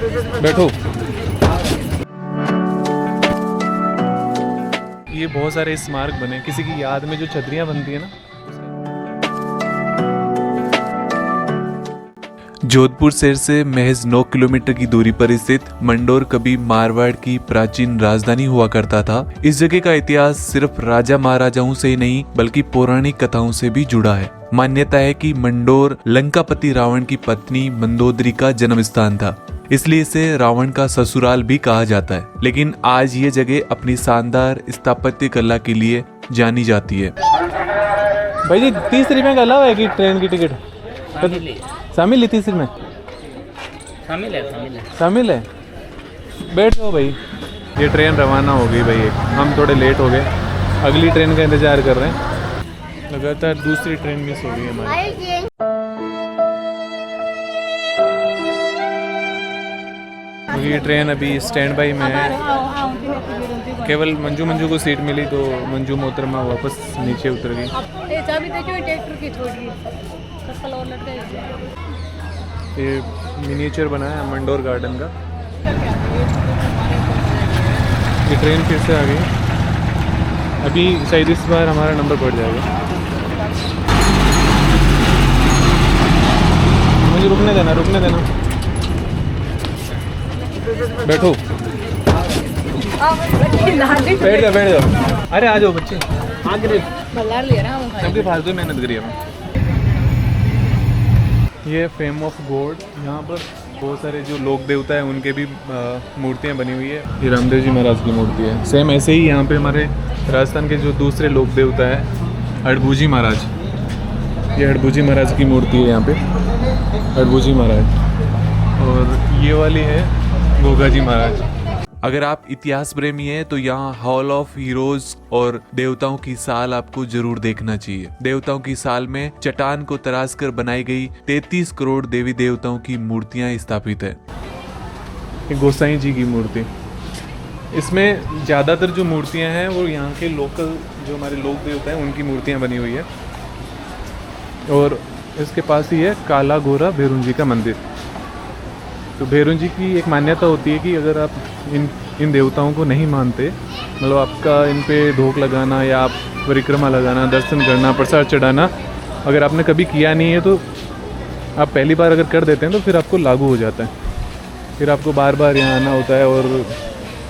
बैठो। ये बहुत सारे स्मारक बने किसी की याद में, जो छतरियाँ बनती है ना। जोधपुर शहर से महज 9 किलोमीटर की दूरी पर स्थित मंडोर कभी मारवाड़ की प्राचीन राजधानी हुआ करता था। इस जगह का इतिहास सिर्फ राजा महाराजाओं से ही नहीं बल्कि पौराणिक कथाओं से भी जुड़ा है। मान्यता है कि मंडोर लंकापति रावण की पत्नी मंदोदरी का जन्म स्थान था, इसलिए इसे रावण का ससुराल भी कहा जाता है। लेकिन आज ये जगह अपनी शानदार स्थापत्य कला के लिए जानी जाती है। भाई जी 30 रुपए का अलावा है कि ट्रेन की टिकट शामिल है? 30 में शामिल है। बैठ जाओ भाई। ये ट्रेन रवाना हो गई भाई, हम थोड़े लेट हो गए, अगली ट्रेन का इंतजार कर रहे हैं। लगातार दूसरी ट्रेन मिस हो रही है हमारी। ये ट्रेन अभी स्टैंड बाई में है। केवल मंजू को सीट मिली तो मंजू मोहतरमा वापस नीचे उतर गई। ये मिनिएचर बना है मंडोर गार्डन का। ये ट्रेन फिर से आ गई, अभी शायद इस बार हमारा नंबर पड़ जाएगा। मुझे रुकने देना। बैठो। बैठ जाओ। अरे आ जाओ बच्चे, सबके फालतू मेहनत करिए। ये फेम ऑफ गॉड, यहाँ पर बहुत सारे जो लोक देवता है उनके भी मूर्तियाँ बनी हुई है। ये रामदेव जी महाराज की मूर्ति है। सेम ऐसे ही यहाँ पे हमारे राजस्थान के जो दूसरे लोक देवता है हड़बूजी महाराज, ये हड़बूजी महाराज की मूर्ति है यहाँ पे, हड़बूजी महाराज। और ये वाली है गोगा जी महाराज। अगर आप इतिहास प्रेमी हैं तो यहाँ हॉल ऑफ हीरोज और देवताओं की साल आपको जरूर देखना चाहिए। देवताओं की साल में चट्टान को तराश कर बनाई गई 33 करोड़ देवी देवताओं की मूर्तियां स्थापित है। गोसाई जी की मूर्ति, इसमें ज्यादातर जो मूर्तियां हैं वो यहाँ के लोकल जो हमारे लोक देवता हैं उनकी मूर्तियां बनी हुई है। और इसके पास ही है काला गोरा भैरून जी का मंदिर। तो भैरून जी की एक मान्यता होती है कि अगर आप इन देवताओं को नहीं मानते, मतलब आपका इन पे धोख लगाना या आप परिक्रमा लगाना, दर्शन करना, प्रसाद चढ़ाना अगर आपने कभी किया नहीं है तो आप पहली बार अगर कर देते हैं तो फिर आपको लागू हो जाता है। फिर आपको बार बार यहाँ आना होता है और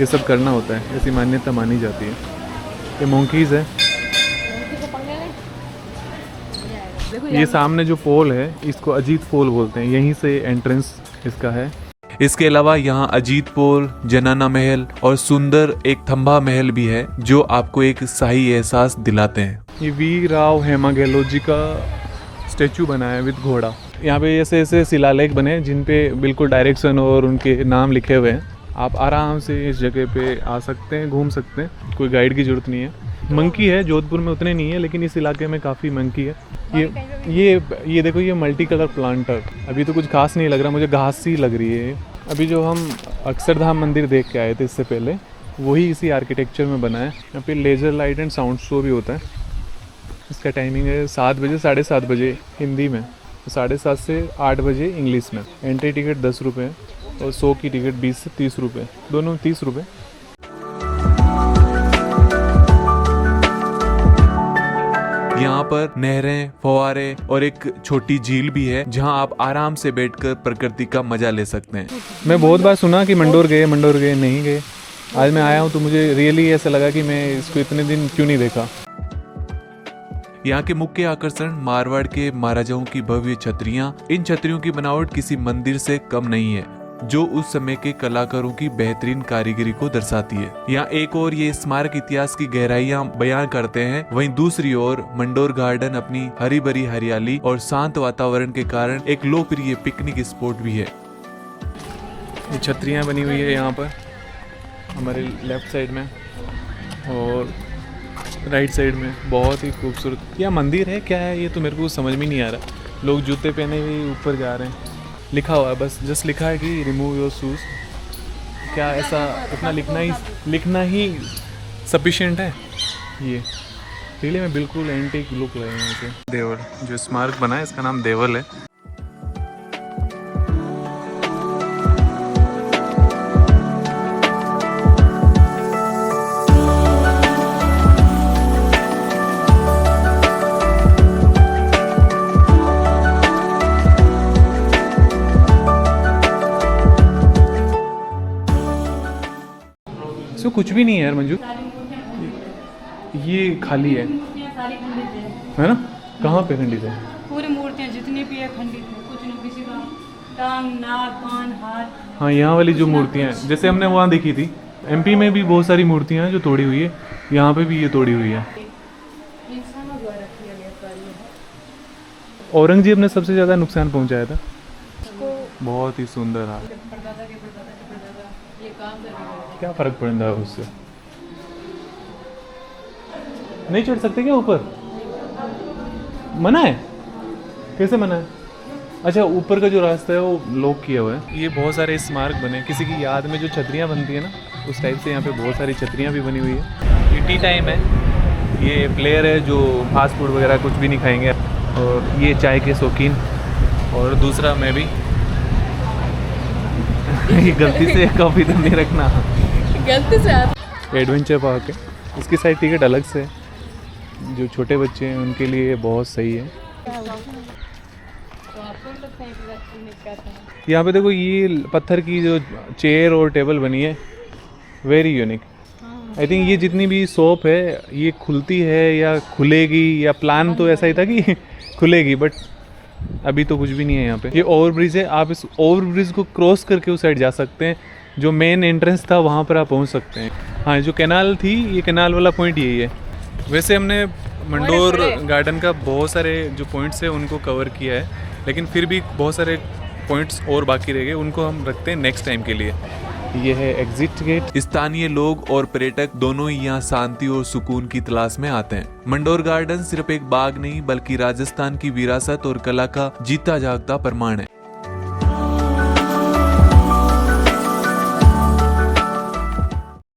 ये सब करना होता है, ऐसी मान्यता मानी जाती है। ये मोंकीज़ है। ये सामने जो पोल है इसको अजीत पोल बोलते हैं, यहीं से एंट्रेंस इसका है। इसके अलावा यहाँ अजीत पोल, जनाना महल और सुंदर एक थंबा महल भी है जो आपको एक शाही एहसास दिलाते हैं। ये वीर राव हेमा गहलोत जी का स्टेचू बना है विद घोड़ा। यहाँ पे ऐसे ऐसे शिलालेख बने जिन पे बिल्कुल डायरेक्शन और उनके नाम लिखे हुए हैं। आप आराम से इस जगह पे आ सकते हैं, घूम सकते हैं, कोई गाइड की जरूरत नहीं है। मंकी है, जोधपुर में उतने नहीं है लेकिन इस इलाके में काफ़ी मंकी है। ये देखो, ये मल्टी कलर प्लांटर, अभी तो कुछ खास नहीं लग रहा, मुझे घास सी लग रही है। अभी जो हम अक्षरधाम मंदिर देख के आए थे इससे पहले, वही इसी आर्किटेक्चर में बना है। यहाँ पे laser light and sound show भी होता है। इसका टाइमिंग है 7 बजे, 7:30 बजे हिंदी में, 7:30 से 8 बजे इंग्लिश में। एंट्री टिकट 10 रुपये और 100 की टिकट 20 से 30 रुपये, दोनों 30 रुपये। यहाँ पर नहरें, फव्वारे और एक छोटी झील भी है जहाँ आप आराम से बैठकर प्रकृति का मजा ले सकते हैं। मैं बहुत बार सुना कि मंडोर गए, नहीं गए। आज मैं आया हूँ तो मुझे रियली ऐसा लगा कि मैं इसको इतने दिन क्यों नहीं देखा। यहाँ के मुख्य आकर्षण मारवाड़ के महाराजाओं की भव्य छतरियाँ। इन छतरियों की बनावट किसी मंदिर से कम नहीं है, जो उस समय के कलाकारों की बेहतरीन कारीगरी को दर्शाती है। यहाँ एक और ये स्मारक इतिहास की गहराइयाँ बयां करते हैं, वहीं दूसरी ओर मंडोर गार्डन अपनी हरी भरी हरियाली और शांत वातावरण के कारण एक लोकप्रिय पिकनिक स्पॉट भी है। ये छतरियाँ बनी हुई है यहाँ पर हमारे लेफ्ट साइड में और राइट साइड में, बहुत ही खूबसूरत। यह मंदिर है क्या है ये तो मेरे को समझ में नहीं आ रहा। लोग जूते पहने हुए ऊपर जा रहे हैं, लिखा हुआ है, बस जस्ट लिखा है कि रिमूव योर शूज। क्या ऐसा इतना लिखना ही सफिशिएंट है? ये रियली में बिल्कुल एंटीक लुक लग रहा है मुझे। देवल जो स्मारक बना है इसका नाम देवल है। इसमें कुछ भी नहीं है यार मंजू, ये खाली है सारी खंडित है ना? कहाँ पे खंडित है? पूरी मूर्तियाँ जितनी भी है खंडित है, कुछ नहीं, किसी का टांग नाक कान हाथ। हाँ, यहाँ वाली जो मूर्तियाँ हैं जैसे हमने वहाँ देखी थी, एमपी में भी बहुत सारी मूर्तियाँ हैं जो तोड़ी हुई है, यहाँ पे भी ये तोड़ी हुई है। इंसानों द्वारा किया गया कार्य है। औरंगजेब ने सबसे ज़्यादा नुकसान पहुँचाया था। इसको बहुत ही सुंदर हाल। परदादा के परदादा के परदादा ये काम कर क्या फ़र्क पड़ता है उससे? नहीं चढ़ सकते क्या ऊपर? मना है? कैसे मना है? अच्छा, ऊपर का जो रास्ता है वो लॉक किया हुआ है। ये बहुत सारे स्मारक बने, किसी की याद में जो छतरियाँ बनती है ना, उस टाइप से यहाँ पे बहुत सारी छतरियाँ भी बनी हुई है। ये टी टाइम है, ये प्लेयर है जो फास्ट फूड वगैरह कुछ भी नहीं खाएंगे, और ये चाय के शौकीन, और दूसरा मैं भी। ये गलती से कॉफ़ी तो नहीं रखना, गलती से आप। एडवेंचर पार्क है, इसकी साइड टिकट अलग से है। जो छोटे बच्चे हैं उनके लिए बहुत सही है। यहाँ पे देखो, ये पत्थर की जो चेयर और टेबल बनी है, वेरी यूनिक। आई थिंक ये जितनी भी शॉप है ये खुलती है या खुलेगी, या प्लान तो ऐसा ही था कि खुलेगी, बट अभी तो कुछ भी नहीं है यहाँ पे। ये ओवरब्रिज है, आप इस ओवरब्रिज को क्रॉस करके उस साइड जा सकते हैं। जो मेन एंट्रेंस था वहाँ पर आप पहुँच सकते हैं। हाँ, जो कैनाल थी, ये कैनाल वाला पॉइंट यही है। वैसे हमने मंडोर गार्डन का बहुत सारे जो पॉइंट्स हैं उनको कवर किया है, लेकिन फिर भी बहुत सारे पॉइंट्स और बाकी रह गए, उनको हम रखते हैं नेक्स्ट टाइम के लिए। ये है एग्जिट गेट। स्थानीय लोग और पर्यटक दोनों ही यहाँ शांति और सुकून की तलाश में आते हैं। मंडोर गार्डन सिर्फ एक बाग नहीं बल्कि राजस्थान की विरासत और कला का जीता जागता प्रमाण है।